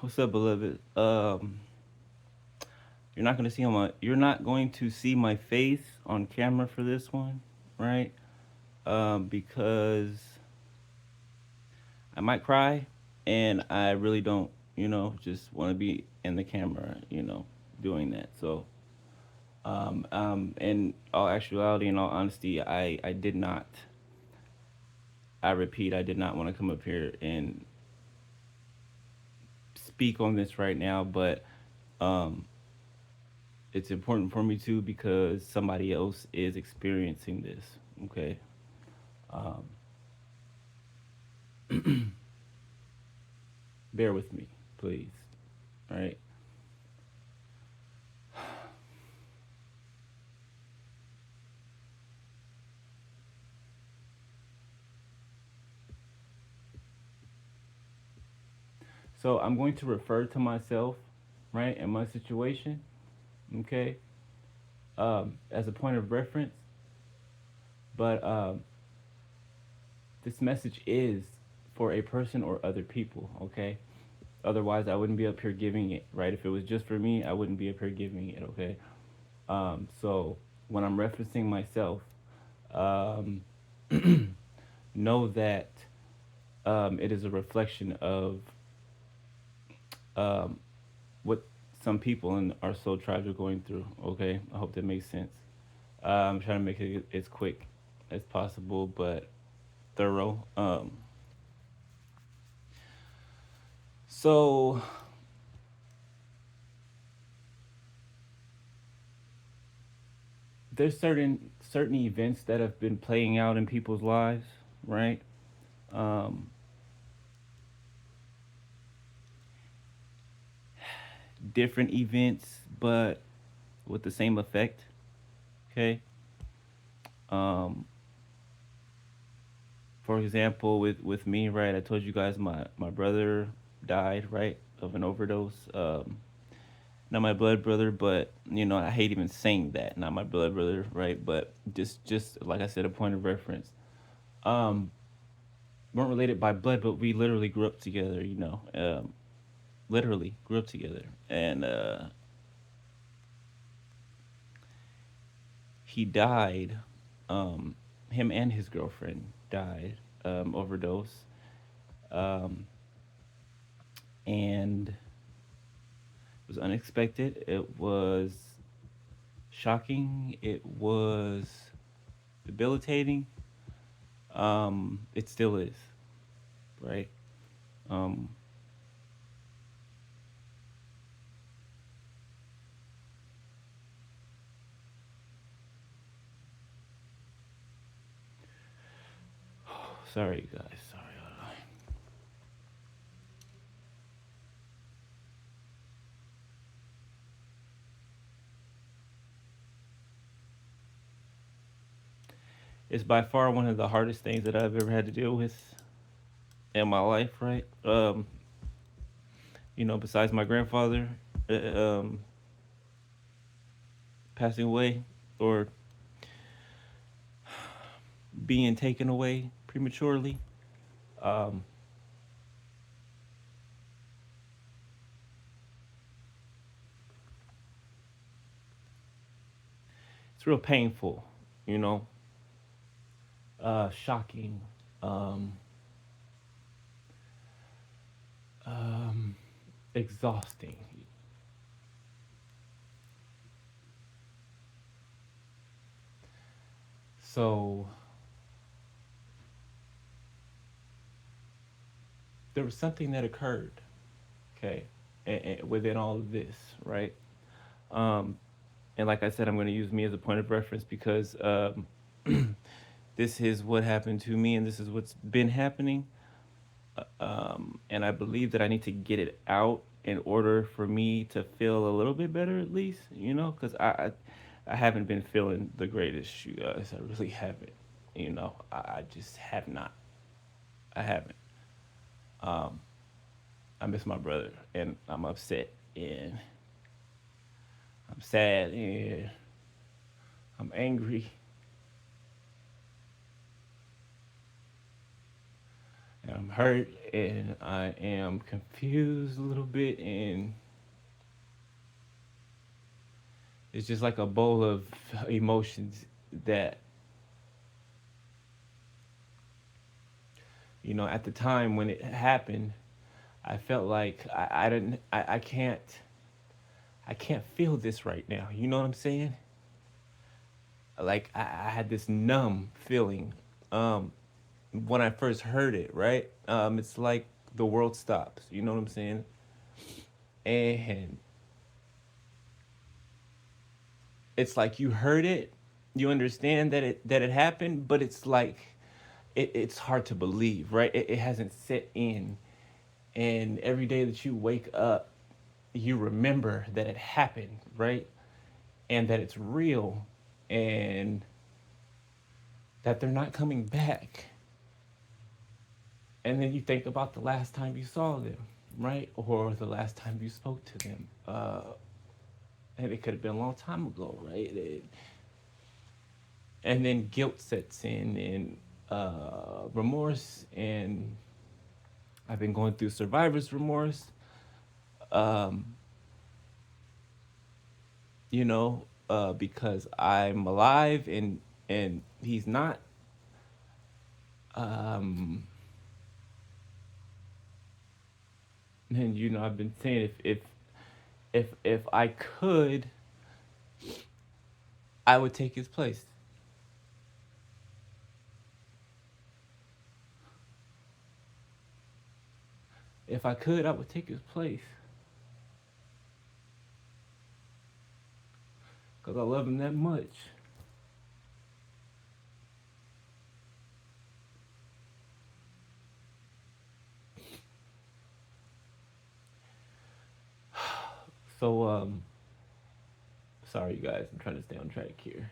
What's up, beloved? You're not going to see my face on camera for this one, right? Because I might cry, and I really don't, just want to be in the camera, doing that. So, in all actuality, in all honesty, I did not. I repeat, I did not want to come up here and speak on this right now, but um, it's important for me too because somebody else is experiencing this. Okay, um, bear with me, please. All right. So I'm going to refer to myself, right, in my situation, okay, as a point of reference. But this message is for a person or other people, okay. Otherwise, I wouldn't be up here giving it, right? If it was just for me, I wouldn't be up here giving it, okay. So when I'm referencing myself, um, know that it is a reflection of um, what some people in our soul tribes are going through. Okay, I hope that makes sense. I'm trying to make it as quick as possible, but thorough. So there's certain events that have been playing out in people's lives, right? Um, Different events, but with the same effect. Okay. Um, for example, with me, right? I told you guys my brother died, right, of an overdose. Not my blood brother, but I hate even saying that. Not my blood brother, right? But just like I said, a point of reference. Um, weren't related by blood, but we literally grew up together. Literally grew up together, and he died. Um, him and his girlfriend died overdose, um, and it was unexpected. It was shocking. It was debilitating. It still is, right? Um, Sorry, you guys. Sorry. It's by far one of the hardest things that I've ever had to deal with in my life, right? Besides my grandfather passing away or being taken away prematurely. Um, it's real painful, you know, shocking, um, um, exhausting. So there was something that occurred, okay, within all of this, right? Um, and like I said, I'm going to use me as a point of reference because this is what happened to me, and this is what's been happening. And I believe that I need to get it out in order for me to feel a little bit better, at least, because I haven't been feeling the greatest, you guys. I really haven't. I just have not. I haven't. Um, I miss my brother, and I'm upset, and I'm sad, and I'm angry, And I'm hurt and I am confused a little bit, and it's just like a bowl of emotions that, at the time when it happened, I felt like I didn't I can't feel this right now. You know what I'm saying? Like I had this numb feeling um, when I first heard it. Right? It's like the world stops. You know what I'm saying? And it's like you heard it, you understand that it happened, but it's like it's hard to believe, right? It hasn't set in, and every day that you wake up, you remember that it happened, right? And that it's real, and that they're not coming back. And then you think about the last time you saw them, right? Or the last time you spoke to them. And it could have been a long time ago, right? And then guilt sets in, and remorse, and I've been going through survivor's remorse. Um, because I'm alive, and he's not. Um, and I've been saying, if I could, I would take his place. If I could, I would take his place because I love him that much. So sorry you guys, I'm trying to stay on track here.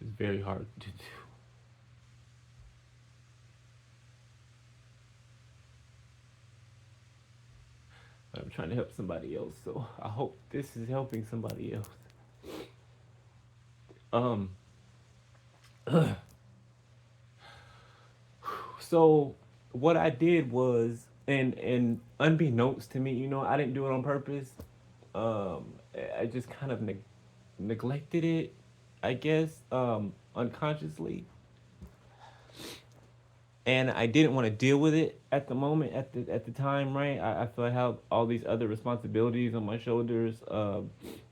It's very hard to do. I'm trying to help somebody else, so I hope this is helping somebody else. Um, so what I did was, and unbeknownst to me, I didn't do it on purpose. Um, I just kind of neglected it, I guess, unconsciously, and I didn't want to deal with it at the moment, at the time, right? I feel I have all these other responsibilities on my shoulders.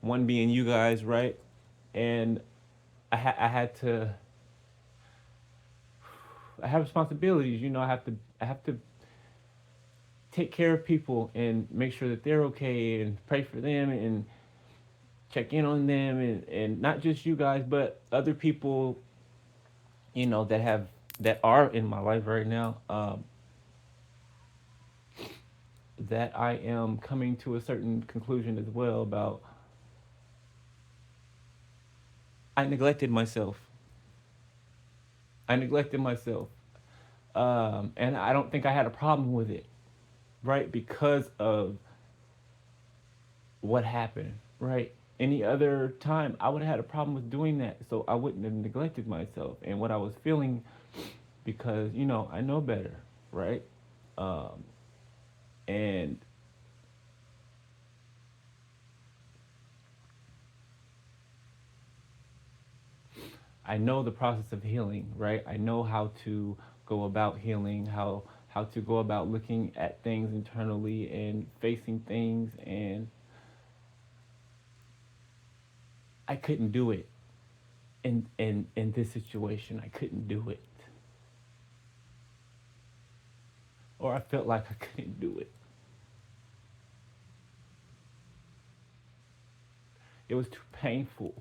One being you guys, right? And I had to. I have responsibilities. I have to take care of people and make sure that they're okay and pray for them and check in on them, and not just you guys but other people, that are in my life right now, that I am coming to a certain conclusion as well about. I neglected myself. I neglected myself. And I don't think I had a problem with it, right? Because of what happened, right? Any other time, I would have had a problem with doing that. So I wouldn't have neglected myself and what I was feeling, because, I know better, right? Um, and I know the process of healing, right? I know how to go about healing, how to go about looking at things internally and facing things, and I couldn't do it in this situation. I couldn't do it. Or I felt like I couldn't do it. It was too painful.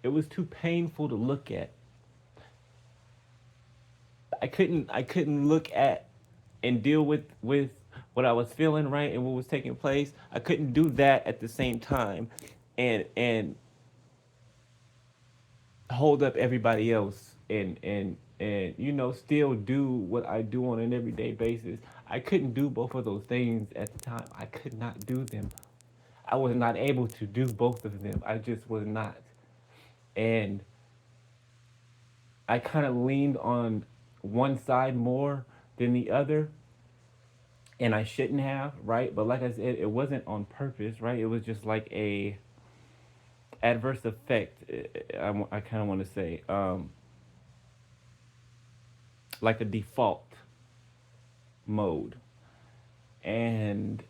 It was too painful to look at. I couldn't look at and deal with what I was feeling, right, and what was taking place. I couldn't do that at the same time, and hold up everybody else, and and still do what I do on an everyday basis. I couldn't do both of those things at the time. I could not do them. I was not able to do both of them. I just was not. And I kind of leaned on one side more than the other, and I shouldn't have, right? But like I said, it wasn't on purpose, right? It was just like a adverse effect. I kind of want to say, like a default mode, and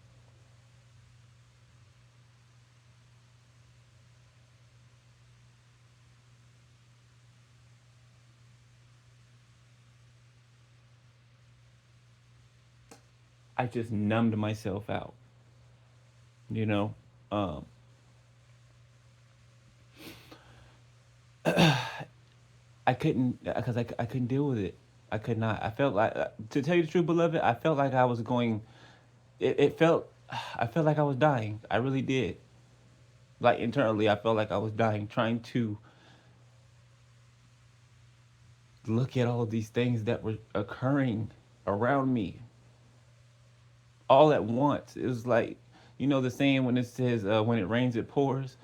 I just numbed myself out. You know, um, I couldn't because I couldn't deal with it. I could not. I felt like, to tell you the truth, beloved, I felt like I was going. It felt, I felt like I was dying. I really did. Like internally, I felt like I was dying, trying to look at all these things that were occurring around me all at once. It was like, the saying when it says, when it rains, it pours.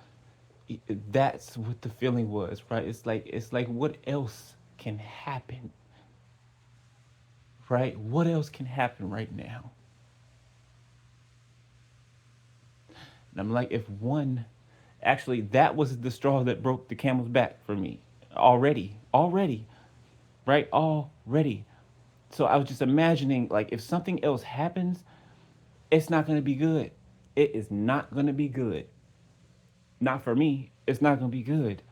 That's what the feeling was, right? It's like what else can happen, right? What else can happen right now? And I'm like, if one, actually, that was the straw that broke the camel's back for me already, right? Already. So I was just imagining, like, if something else happens, it's not going to be good. It is not going to be good. Not for me. It's not going to be good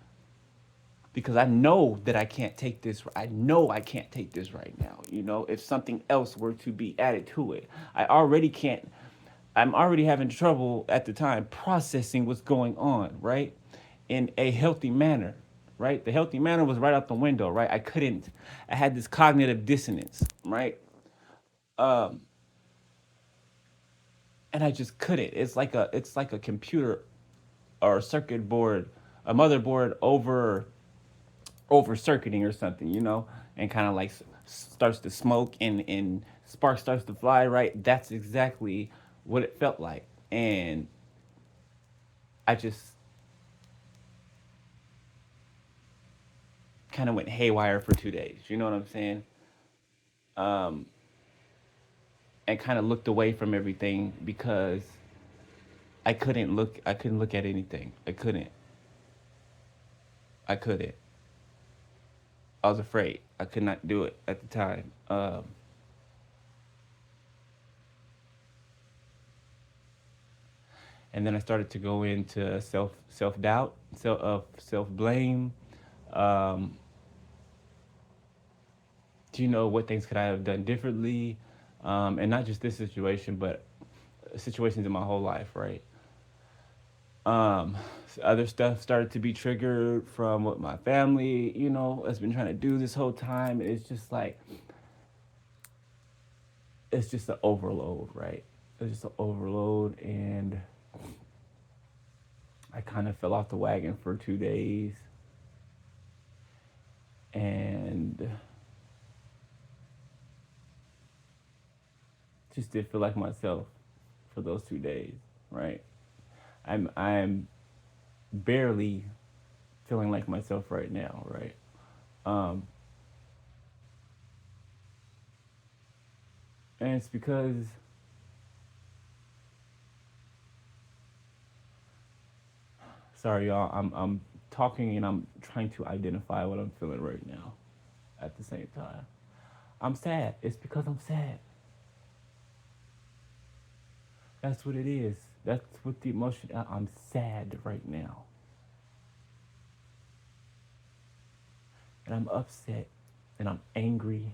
because I know that I can't take this. I know I can't take this right now. If something else were to be added to it, I already can't. I'm already having trouble at the time processing what's going on, right? In a healthy manner, right? The healthy manner was right out the window, right? I couldn't. I had this cognitive dissonance, right? Um, and I just couldn't. It's like a computer or a circuit board, a motherboard over circuiting or something, and kind of like starts to smoke and spark starts to fly. Right, that's exactly what it felt like, and I just kind of went haywire for 2 days. You know what I'm saying? Um, and kind of looked away from everything because I couldn't look. I couldn't look at anything. I couldn't. I couldn't. I was afraid. I could not do it at the time. And then I started to go into self doubt, self blame. Um, do you know what things could I have done differently? And not just this situation, but situations in my whole life, right? Um, Other stuff started to be triggered from what my family, has been trying to do this whole time. It's just an overload, right? It's just an overload, and I kind of fell off the wagon for 2 days, and just didn't feel like myself for those 2 days, right? I'm barely feeling like myself right now, right? Um, and it's because, sorry y'all, I'm talking and I'm trying to identify what I'm feeling right now at the same time. I'm sad. It's because I'm sad. That's what it is. That's what the emotion. I'm sad right now, and I'm upset, and I'm angry,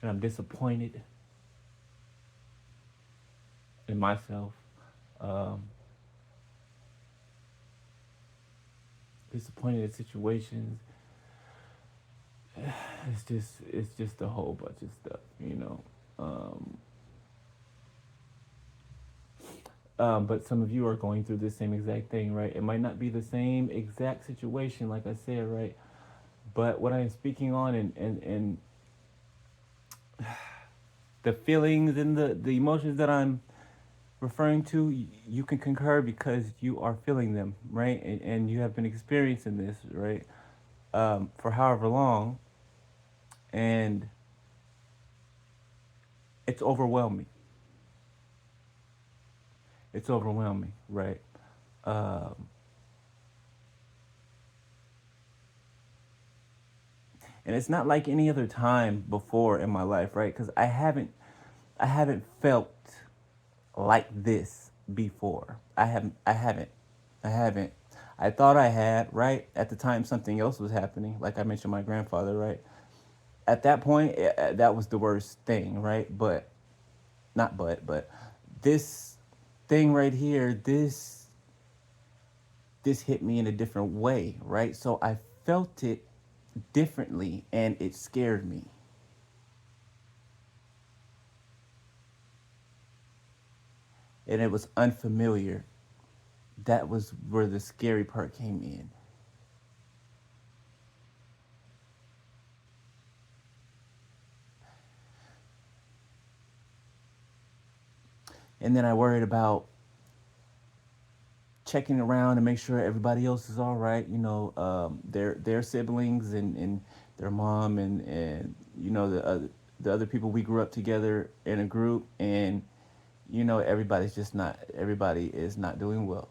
and I'm disappointed in myself. Um, Disappointed in situations. It's just a whole bunch of stuff. Um, But some of you are going through the same exact thing, right? It might not be the same exact situation, like I said, right? But what I'm speaking on and the feelings and the emotions that I'm referring to, you can concur because you are feeling them, right? And you have been experiencing this, right? For however long, and it's overwhelming. It's overwhelming, right? Um, and it's not like any other time before in my life, right? Because I haven't felt like this before. I haven't. I thought I had, right? At the time, something else was happening. Like I mentioned, my grandfather, right? At that point, that was the worst thing, right? But not but this thing right here, this hit me in a different way, right? So I felt it differently, and it scared me, and it was unfamiliar. That was where the scary part came in. And then I worried about checking around to make sure everybody else is all right. Their siblings and their mom and the other people we grew up together in a group, and everybody is not doing well.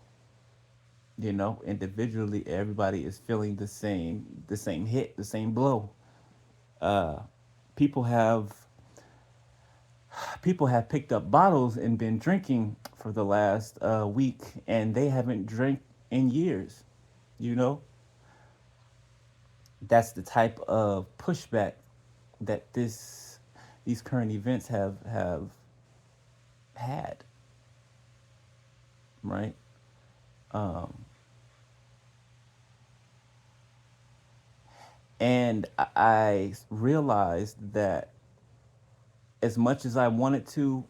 Individually, everybody is feeling the same hit, the same blow. Uh, people have people have picked up bottles and been drinking for the last week, and they haven't drank in years. You know, that's the type of pushback that these current events have had, right? Um, and I realized that as much as I wanted to,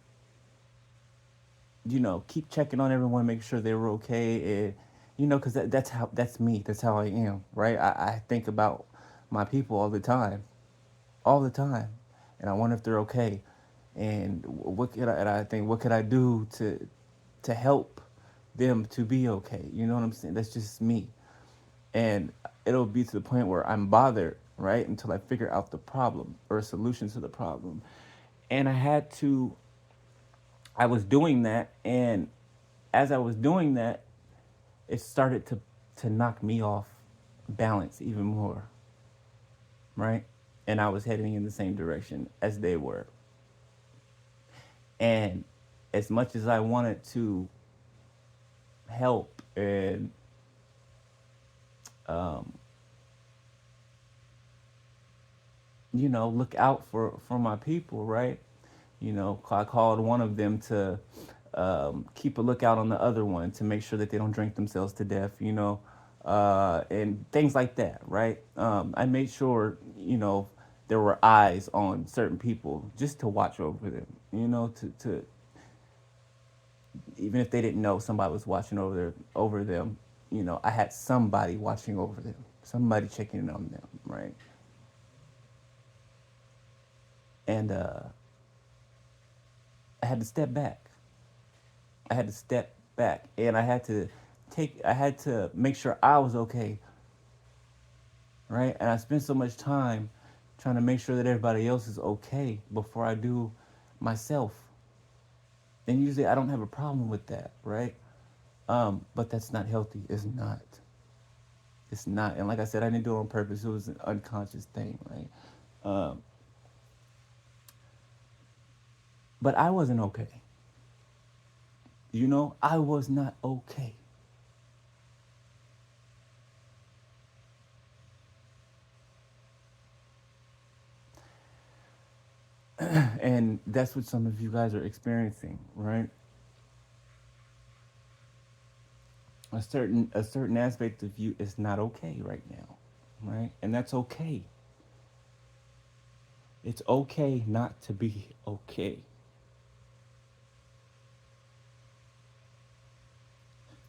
keep checking on everyone, make sure they were okay, and because that's me. That's how I am, right? I think about my people all the time, and I wonder if they're okay, and I think what could I do to help them to be okay? You know what I'm saying? That's just me, and it'll be to the point where I'm bothered, right, until I figure out the problem or a solution to the problem, and I was doing that, and as I was doing that, it started to knock me off balance even more, right? And I was heading in the same direction as they were. And as much as I wanted to help and um, look out for my people, right? I called one of them to keep a lookout on the other one to make sure that they don't drink themselves to death, and things like that, right? I made sure, there were eyes on certain people just to watch over them, to even if they didn't know somebody was watching over them, I had somebody watching over them, somebody checking in on them, right? And I had to step back. I had to step back, and I had to make sure I was okay, right? And I spent so much time trying to make sure that everybody else is okay before I do myself. And usually I don't have a problem with that, right? But that's not healthy. It's not. It's not. And like I said, I didn't do it on purpose. It was an unconscious thing, right? Um, but I wasn't okay. I was not okay. And that's what some of you guys are experiencing, right? A certain aspect of you is not okay right now, right? And that's okay. It's okay not to be okay.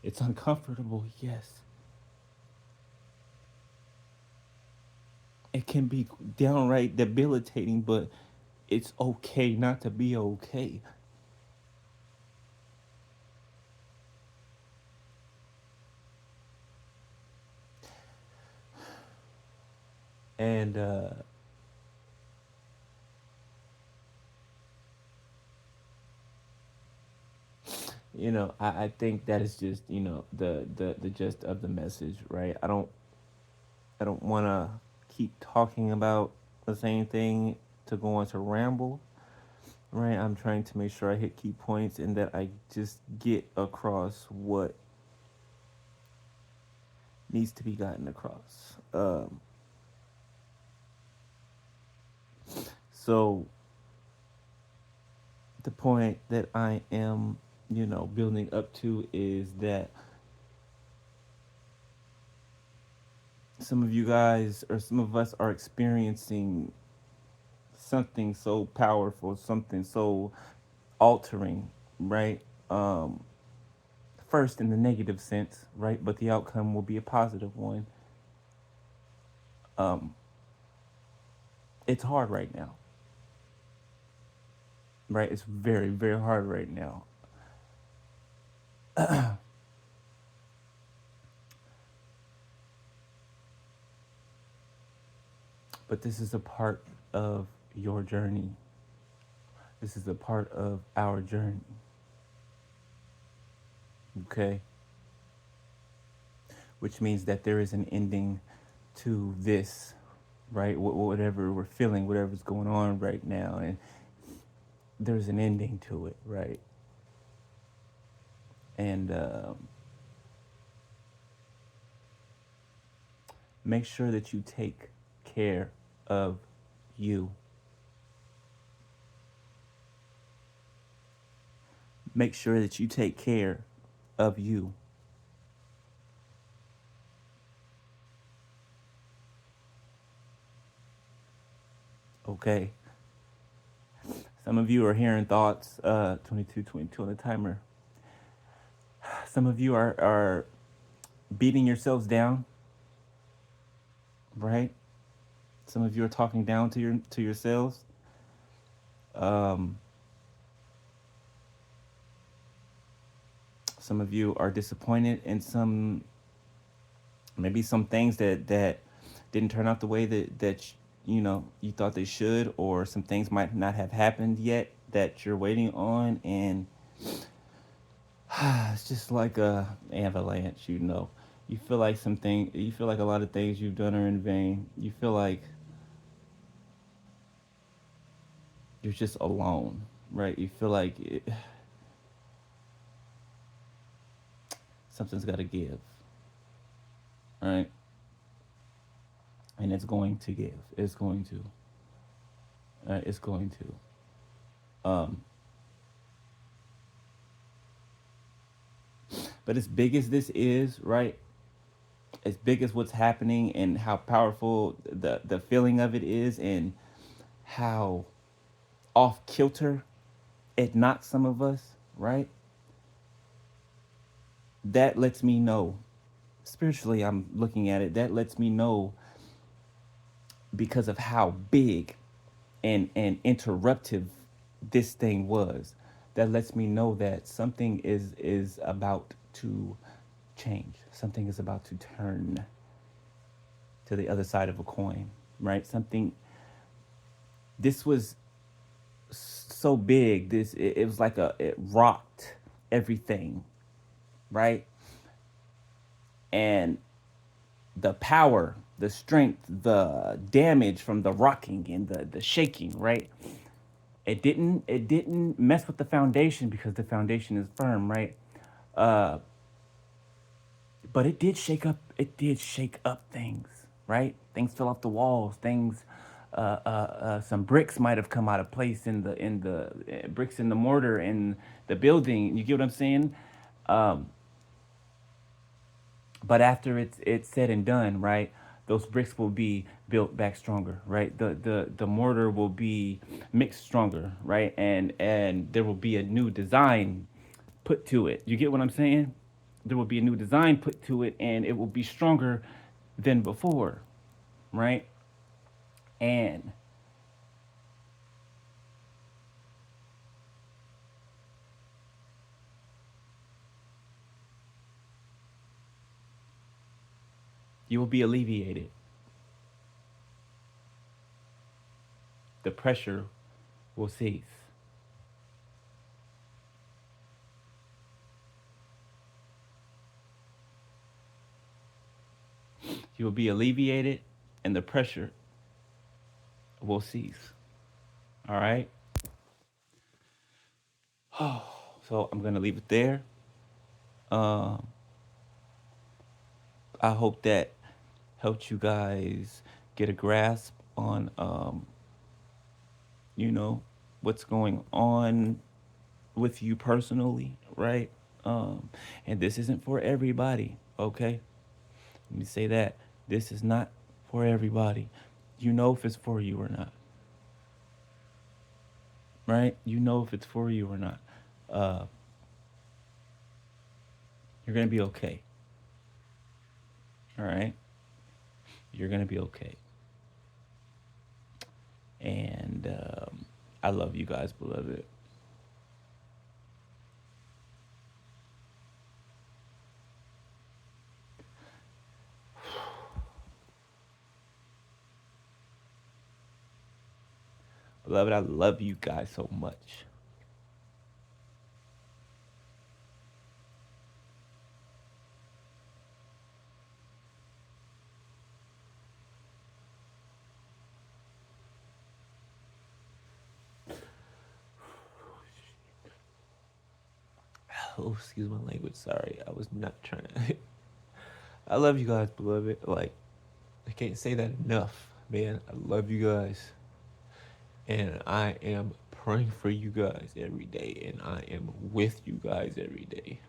It's uncomfortable, yes. It can be downright debilitating, but it's okay not to be okay. And I think that is just the gist of the message, right? I don't want to keep talking about the same thing to go on to ramble, right? I'm trying to make sure I hit key points and that I just get across what needs to be gotten across. So the point that I am, building up to is that some of you guys or some of us are experiencing something so powerful, something so altering, right? First in the negative sense, right? But the outcome will be a positive one. Um, it's hard right now, right? It's very, very hard right now. But this is a part of your journey. This is a part of our journey, okay? Which means that there is an ending to this, right? Whatever we're feeling, whatever's going on right now, and there's an ending to it, right? And make sure that you take care of you. Make sure that you take care of you, okay? Some of you are hearing thoughts, 22, 22 on the timer. Some of you are beating yourselves down, right? Some of you are talking down to yourselves. Um, some of you are disappointed in maybe some things that didn't turn out the way that you thought they should, or some things might not have happened yet that you're waiting on, and it's just like a avalanche. You feel like a lot of things you've done are in vain. You feel like you're just alone, right? You feel like something's got to give, right? And it's going to give. It's going to. It's going to. Um, but as big as this is, right? As big as what's happening and how powerful the feeling of it is, and how off kilter it knocks some of us, right? That lets me know, spiritually, I'm looking at it, that lets me know, because of how big and interruptive this thing was, that lets me know that something is about to change. Something is about to turn to the other side of a coin, right? Something, this was so big, it was like it rocked everything, right? And the power, the strength, the damage from the rocking and the shaking, right? It didn't mess with the foundation because the foundation is firm, right? Uh, but it did shake up things, right? Things fell off the walls. Things, some bricks might have come out of place in the bricks in the mortar in the building. You get what I'm saying? Um, but after it's said and done, right? Those bricks will be built back stronger, right? The mortar will be mixed stronger, right? And there will be a new design put to it. You get what I'm saying? there will be a new design put to it, and it will be stronger than before, right? And you will be alleviated. The pressure will cease. You will be alleviated, and the pressure will cease. All right. So I'm gonna leave it there. Um, I hope that helped you guys get a grasp on, you know, what's going on with you personally, right? Um, and this isn't for everybody, okay? Let me say that. This is not for everybody. You know if it's for you or not, right? You know if it's for you or not. Uh, you're gonna be okay, all right? You're gonna be okay. And I love you guys, beloved. Beloved, I love you guys so much. Oh, excuse my language. Sorry, I was not trying to. I love you guys, beloved. Like, I can't say that enough, man. I love you guys. And I am praying for you guys every day. And I am with you guys every day.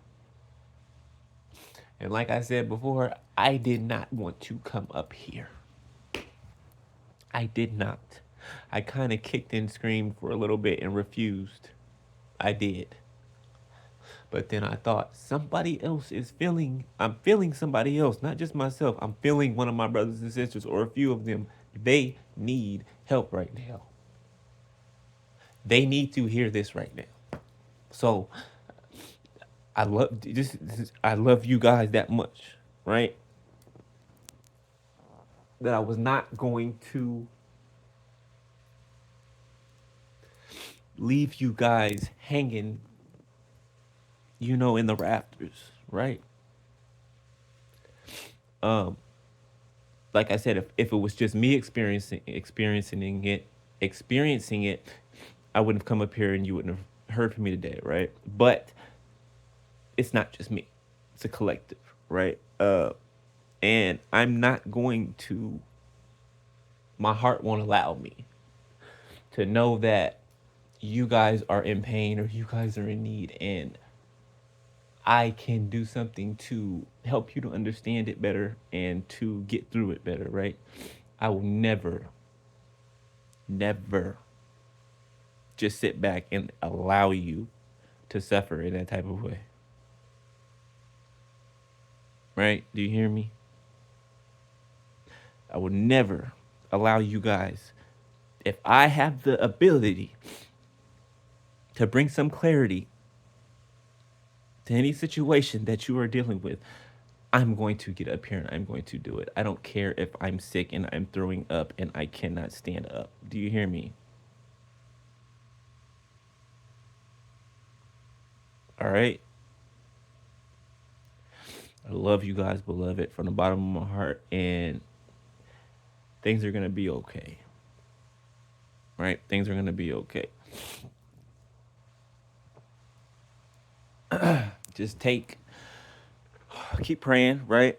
And like I said before, I did not want to come up here. I did not. I kind of kicked and screamed for a little bit and refused. I did. But then I thought somebody else is feeling, I'm feeling somebody else, not just myself. I'm feeling one of my brothers and sisters or a few of them. They need help right now. They need to hear this right now. So I love I love you guys that much, right? That I was not going to leave you guys hanging, in the rafters, right? Um, like I said, if it was just me experiencing it, I wouldn't have come up here and you wouldn't have heard from me today, right? But it's not just me; it's a collective, right? And I'm not going to. My heart won't allow me to know that you guys are in pain or you guys are in need, and I can do something to help you to understand it better and to get through it better, right? I will never, never just sit back and allow you to suffer in that type of way. Right? Do you hear me? I will never allow you guys, if I have the ability to bring some clarity to any situation that you are dealing with, I'm going to get up here and I'm going to do it. I don't care if I'm sick and I'm throwing up and I cannot stand up. Do you hear me? All right. I love you guys, beloved, from the bottom of my heart, and things are going to be okay. Right? Things are going to be okay. Just keep praying, right?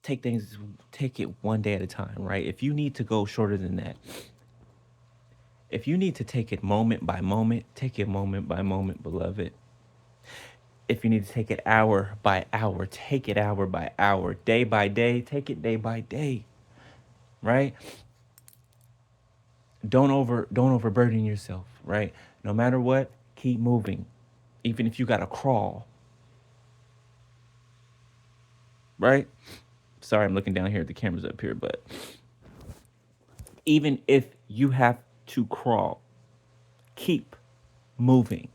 Take things, take it one day at a time, right? If you need to go shorter than that, if you need to take it moment by moment, take it moment by moment, beloved. If you need to take it hour by hour, take it hour by hour, day by day, take it day by day, right? Don't overburden yourself, right? No matter what, keep moving. Even if you gotta crawl, right? Sorry, I'm looking down here at the cameras up here, but even if you have to crawl, keep moving.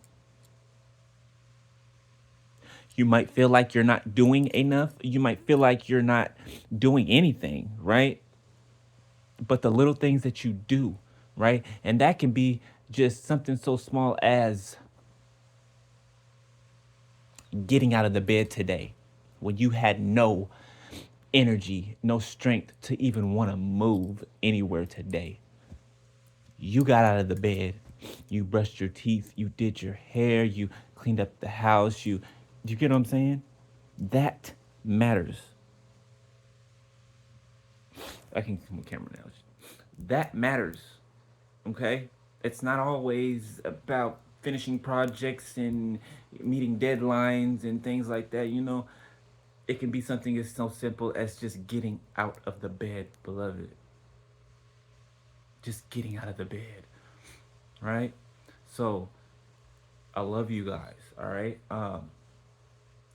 You might feel like you're not doing enough. You might feel like you're not doing anything, right? But the little things that you do, right? And that can be just something so small as getting out of the bed today when you had no energy, no strength to even want to move anywhere today. You got out of the bed, you brushed your teeth, you did your hair, you cleaned up the house, you get what I'm saying? That matters. I can come with camera now. That matters. Okay? It's not always about finishing projects and meeting deadlines and things like that. It can be something as so simple as just getting out of the bed, beloved. Just getting out of the bed, right? So I love you guys, all right?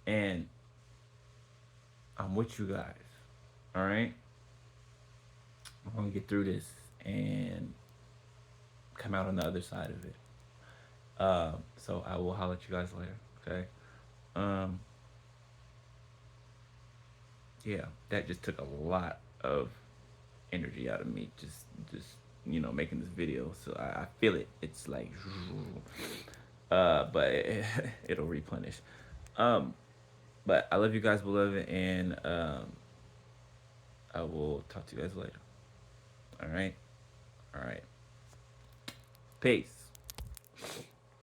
And I'm with you guys, all right? I'm gonna get through this and come out on the other side of it. So I will holler at you guys later, okay? Um, yeah, that just took a lot of energy out of me. Just making this video. So I feel it. It's like, but it'll replenish. Um, but I love you guys, beloved, and I will talk to you guys later. All right, all right. Peace.